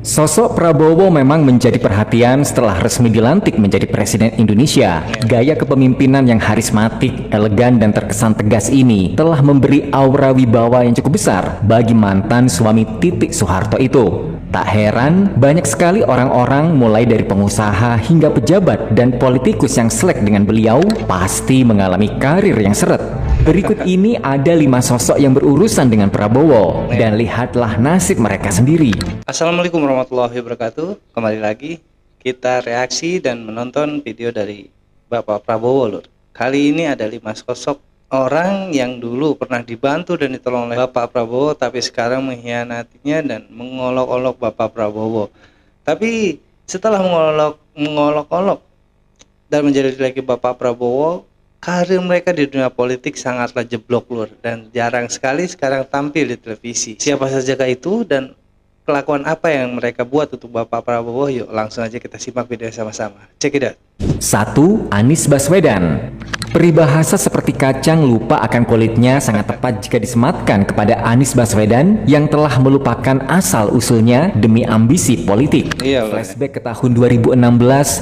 Sosok Prabowo memang menjadi perhatian setelah resmi dilantik menjadi Presiden Indonesia. Gaya kepemimpinan yang karismatik, elegan, dan terkesan tegas ini telah memberi aura wibawa yang cukup besar bagi mantan suami Titik Soeharto itu. Tak heran, banyak sekali orang-orang mulai dari pengusaha hingga pejabat dan politikus yang selek dengan beliau pasti mengalami karir yang seret. Berikut ini ada 5 sosok yang berurusan dengan Prabowo, dan lihatlah nasib mereka sendiri. Assalamualaikum warahmatullahi wabarakatuh. Kembali lagi kita reaksi dan menonton video dari Bapak Prabowo, Lur. Kali ini ada 5 sosok orang yang dulu pernah dibantu dan ditolong oleh Bapak Prabowo, tapi sekarang mengkhianatinya dan mengolok-olok Bapak Prabowo. Tapi setelah mengolok-olok dan menjadi lagi Bapak Prabowo, karir mereka di dunia politik sangatlah jeblok, Lur, dan jarang sekali sekarang tampil di televisi. Siapa saja itu dan kelakuan apa yang mereka buat untuk Bapak Prabowo? Yuk langsung aja kita simak video sama-sama. Check it out. 1. Anies Baswedan. Peribahasa seperti kacang lupa akan kulitnya sangat tepat jika disematkan kepada Anies Baswedan yang telah melupakan asal-usulnya demi ambisi politik. Flashback ke tahun 2016,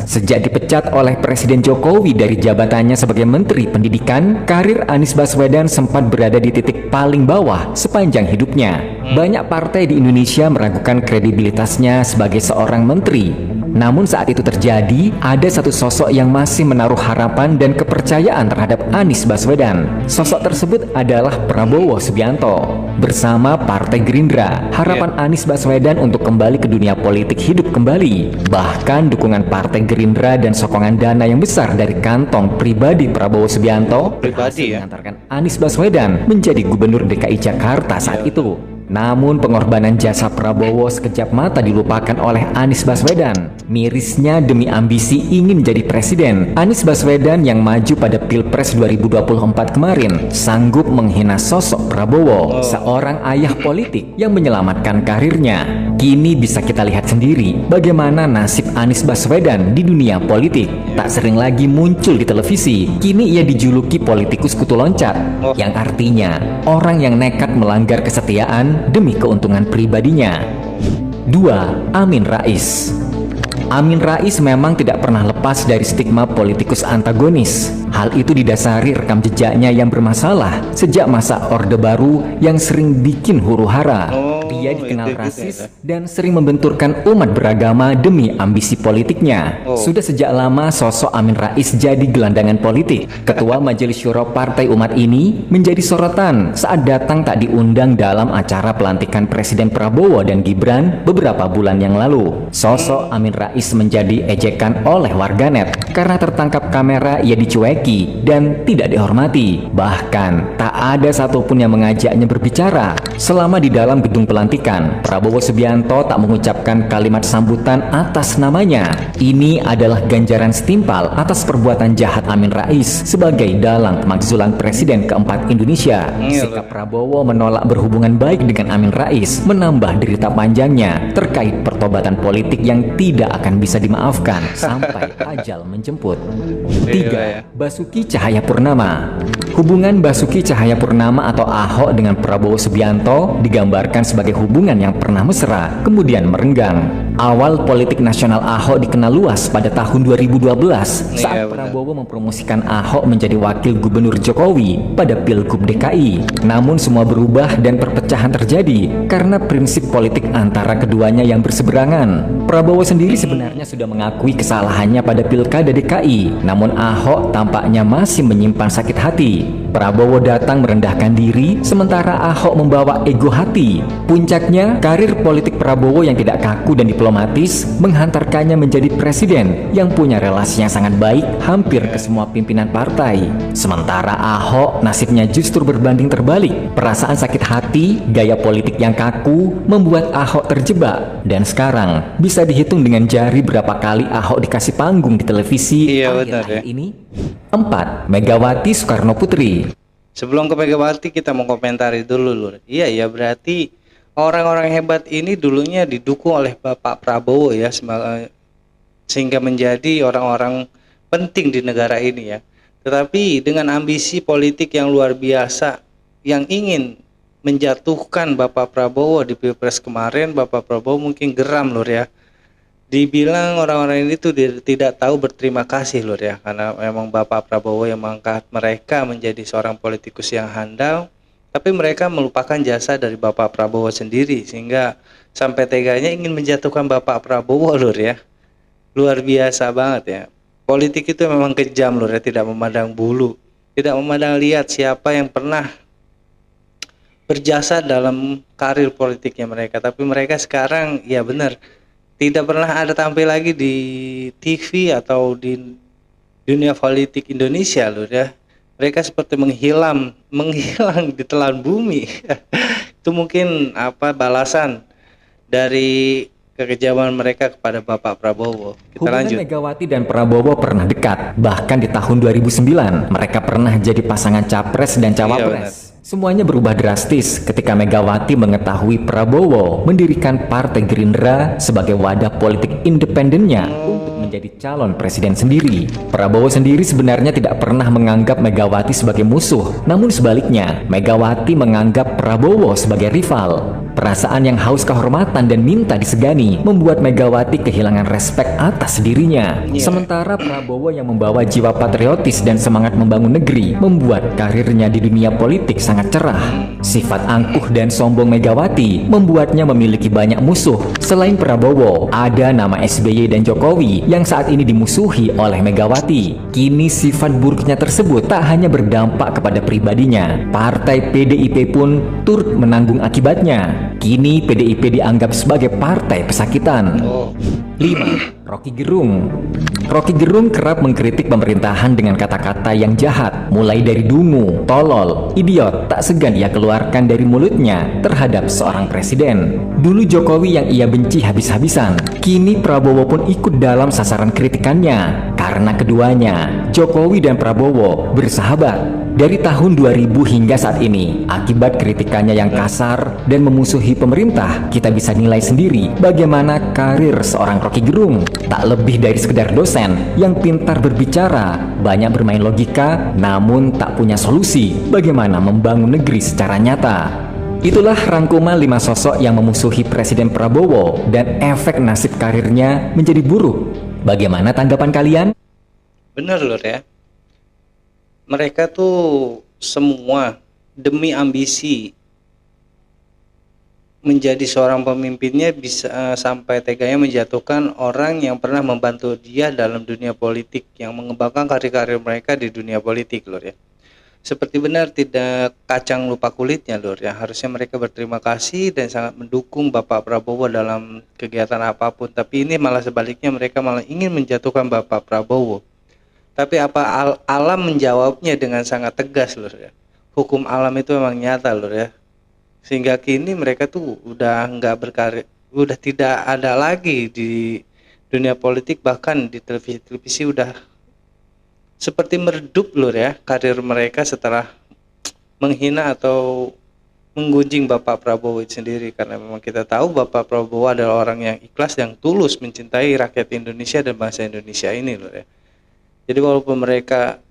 sejak dipecat oleh Presiden Jokowi dari jabatannya sebagai Menteri Pendidikan, karir Anies Baswedan sempat berada di titik paling bawah sepanjang hidupnya. Banyak partai di Indonesia meragukan kredibilitasnya sebagai seorang menteri. Namun saat itu terjadi, ada satu sosok yang masih menaruh harapan dan kepercayaan terhadap Anies Baswedan. Sosok tersebut adalah Prabowo Subianto. Bersama Partai Gerindra, harapan Anies Baswedan untuk kembali ke dunia politik hidup kembali. Bahkan dukungan Partai Gerindra dan sokongan dana yang besar dari kantong pribadi Prabowo Subianto mengantarkan Anies Baswedan menjadi Gubernur DKI Jakarta saat itu. Namun pengorbanan jasa Prabowo sekejap mata dilupakan oleh Anies Baswedan. Mirisnya demi ambisi ingin menjadi presiden, Anies Baswedan yang maju pada Pilpres 2024 kemarin sanggup menghina sosok Prabowo, seorang ayah politik yang menyelamatkan karirnya. Kini bisa kita lihat sendiri bagaimana nasib Anies Baswedan di dunia politik. Tak sering lagi muncul di televisi, kini ia dijuluki politikus kutu loncat, yang artinya orang yang nekat melanggar kesetiaan demi keuntungan pribadinya. 2. Amin Rais. Amin Rais memang tidak pernah lepas dari stigma politikus antagonis. Hal itu didasari rekam jejaknya yang bermasalah sejak masa Orde Baru yang sering bikin huru-hara. Dia dikenal rasis dan sering membenturkan umat beragama demi ambisi politiknya. Sudah sejak lama sosok Amin Rais jadi gelandangan politik. Ketua Majelis Syuro Partai Umat ini menjadi sorotan saat datang tak diundang dalam acara pelantikan Presiden Prabowo dan Gibran beberapa bulan yang lalu. Sosok Amin Rais menjadi ejekan oleh warganet karena tertangkap kamera ia dicueki dan tidak dihormati. Bahkan tak ada satupun yang mengajaknya berbicara selama di dalam gedung pelantikan. Prabowo Subianto tak mengucapkan kalimat sambutan atas namanya. Ini adalah ganjaran setimpal atas perbuatan jahat Amin Rais sebagai dalang pemakzulan Presiden keempat Indonesia. Sikap Prabowo menolak berhubungan baik dengan Amin Rais menambah derita panjangnya terkait pertobatan politik yang tidak akan bisa dimaafkan sampai ajal menjemput. 3. Basuki Cahayapurnama. Hubungan Basuki Cahayapurnama atau Ahok dengan Prabowo Subianto digambarkan sebagai hubungan yang pernah mesra kemudian merenggang. Awal politik nasional Ahok dikenal luas pada tahun 2012 saat Prabowo mempromosikan Ahok menjadi wakil gubernur Jokowi pada Pilgub DKI. Namun semua berubah dan perpecahan terjadi karena prinsip politik antara keduanya yang berseberangan. Prabowo sendiri sebenarnya sudah mengakui kesalahannya pada Pilkada DKI, namun Ahok tampaknya masih menyimpan sakit hati. Prabowo datang merendahkan diri, sementara Ahok membawa ego hati. Puncaknya, karir politik Prabowo yang tidak kaku dan diplomatis menghantarkannya menjadi presiden yang punya relasi yang sangat baik hampir ke semua pimpinan partai. Sementara Ahok nasibnya justru berbanding terbalik. Perasaan sakit hati, gaya politik yang kaku membuat Ahok terjebak. Dan sekarang bisa dihitung dengan jari berapa kali Ahok dikasih panggung di televisi akhir-akhir ini. 4. Megawati Soekarno Putri. Sebelum ke Megawati kita mau komentari dulu, Lur. Iya ya, berarti orang-orang hebat ini dulunya didukung oleh Bapak Prabowo ya, sehingga menjadi orang-orang penting di negara ini ya. Tetapi dengan ambisi politik yang luar biasa yang ingin menjatuhkan Bapak Prabowo di Pilpres kemarin, Bapak Prabowo mungkin geram Lur ya. Dibilang orang-orang ini tuh tidak tahu berterima kasih Lur ya, karena memang Bapak Prabowo yang mengangkat mereka menjadi seorang politikus yang handal, tapi mereka melupakan jasa dari Bapak Prabowo sendiri, sehingga sampai teganya ingin menjatuhkan Bapak Prabowo Lur ya. Luar biasa banget ya. Politik itu memang kejam Lur ya, tidak memandang bulu, tidak memandang lihat siapa yang pernah berjasa dalam karir politiknya mereka, tapi mereka sekarang ya benar tidak pernah ada tampil lagi di TV atau di dunia politik Indonesia Lur ya. Mereka seperti menghilang di telan bumi. Itu mungkin apa balasan dari kekejaman mereka kepada Bapak Prabowo. Kita Hubungan lanjut. Megawati dan Prabowo pernah dekat. Bahkan di tahun 2009, mereka pernah jadi pasangan capres dan cawapres. Semuanya berubah drastis ketika Megawati mengetahui Prabowo mendirikan Partai Gerindra sebagai wadah politik independennya untuk menjadi calon presiden sendiri. Prabowo sendiri sebenarnya tidak pernah menganggap Megawati sebagai musuh, namun sebaliknya, Megawati menganggap Prabowo sebagai rival. Perasaan yang haus kehormatan dan minta disegani membuat Megawati kehilangan respek atas dirinya. Sementara Prabowo yang membawa jiwa patriotis dan semangat membangun negeri membuat karirnya di dunia politik sangat cerah. Sifat angkuh dan sombong Megawati membuatnya memiliki banyak musuh. Selain Prabowo, ada nama SBY dan Jokowi yang saat ini dimusuhi oleh Megawati. Kini sifat buruknya tersebut tak hanya berdampak kepada pribadinya. Partai PDIP pun turut menanggung akibatnya. Kini PDIP dianggap sebagai partai pesakitan. 5. Rocky Gerung. Rocky Gerung kerap mengkritik pemerintahan dengan kata-kata yang jahat, mulai dari dungu, tolol, idiot, tak segan ia keluarkan dari mulutnya terhadap seorang presiden. Dulu Jokowi yang ia benci habis-habisan, kini Prabowo pun ikut dalam sasaran kritikannya. Karena keduanya, Jokowi dan Prabowo bersahabat. Dari tahun 2000 hingga saat ini, akibat kritikannya yang kasar dan memusuhi pemerintah, kita bisa nilai sendiri bagaimana karir seorang Rocky Gerung. Tak lebih dari sekedar dosen yang pintar berbicara, banyak bermain logika, namun tak punya solusi bagaimana membangun negeri secara nyata. Itulah rangkuman 5 sosok yang memusuhi Presiden Prabowo dan efek nasib karirnya menjadi buruk. Bagaimana tanggapan kalian? Bener Lur ya. Mereka tuh semua demi ambisi menjadi seorang pemimpinnya bisa sampai teganya menjatuhkan orang yang pernah membantu dia dalam dunia politik, yang mengembangkan karir-karir mereka di dunia politik Lur ya. Seperti benar tidak kacang lupa kulitnya Lur ya. Harusnya mereka berterima kasih dan sangat mendukung Bapak Prabowo dalam kegiatan apapun, tapi ini malah sebaliknya, mereka malah ingin menjatuhkan Bapak Prabowo. Tapi apa alam menjawabnya dengan sangat tegas Lur ya. Hukum alam itu memang nyata Lur ya. Sehingga kini mereka tuh udah nggak berkarir, udah tidak ada lagi di dunia politik, bahkan di televisi udah seperti meredup Lur ya karir mereka setelah menghina atau menggunjing Bapak Prabowo itu sendiri. Karena memang kita tahu Bapak Prabowo adalah orang yang ikhlas, yang tulus mencintai rakyat Indonesia dan bangsa Indonesia ini Lur ya. Jadi walaupun mereka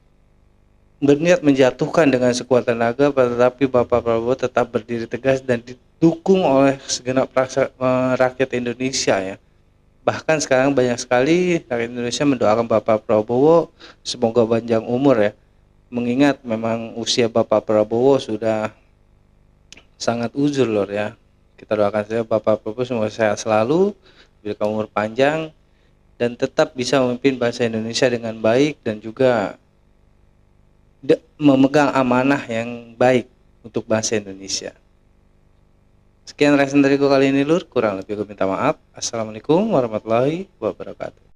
berniat menjatuhkan dengan sekuat tenaga, tetapi Bapak Prabowo tetap berdiri tegas dan didukung oleh segenap rakyat Indonesia ya. Bahkan sekarang banyak sekali rakyat Indonesia mendoakan Bapak Prabowo semoga panjang umur ya. Mengingat memang usia Bapak Prabowo sudah sangat uzur Lur ya. Kita doakan saja Bapak Prabowo semoga sehat selalu, diberikan umur panjang, dan tetap bisa memimpin bangsa Indonesia dengan baik dan juga memegang amanah yang baik untuk bangsa Indonesia. Sekian reaction dariku kali ini Lur, kurang lebih aku minta maaf. Assalamualaikum warahmatullahi wabarakatuh.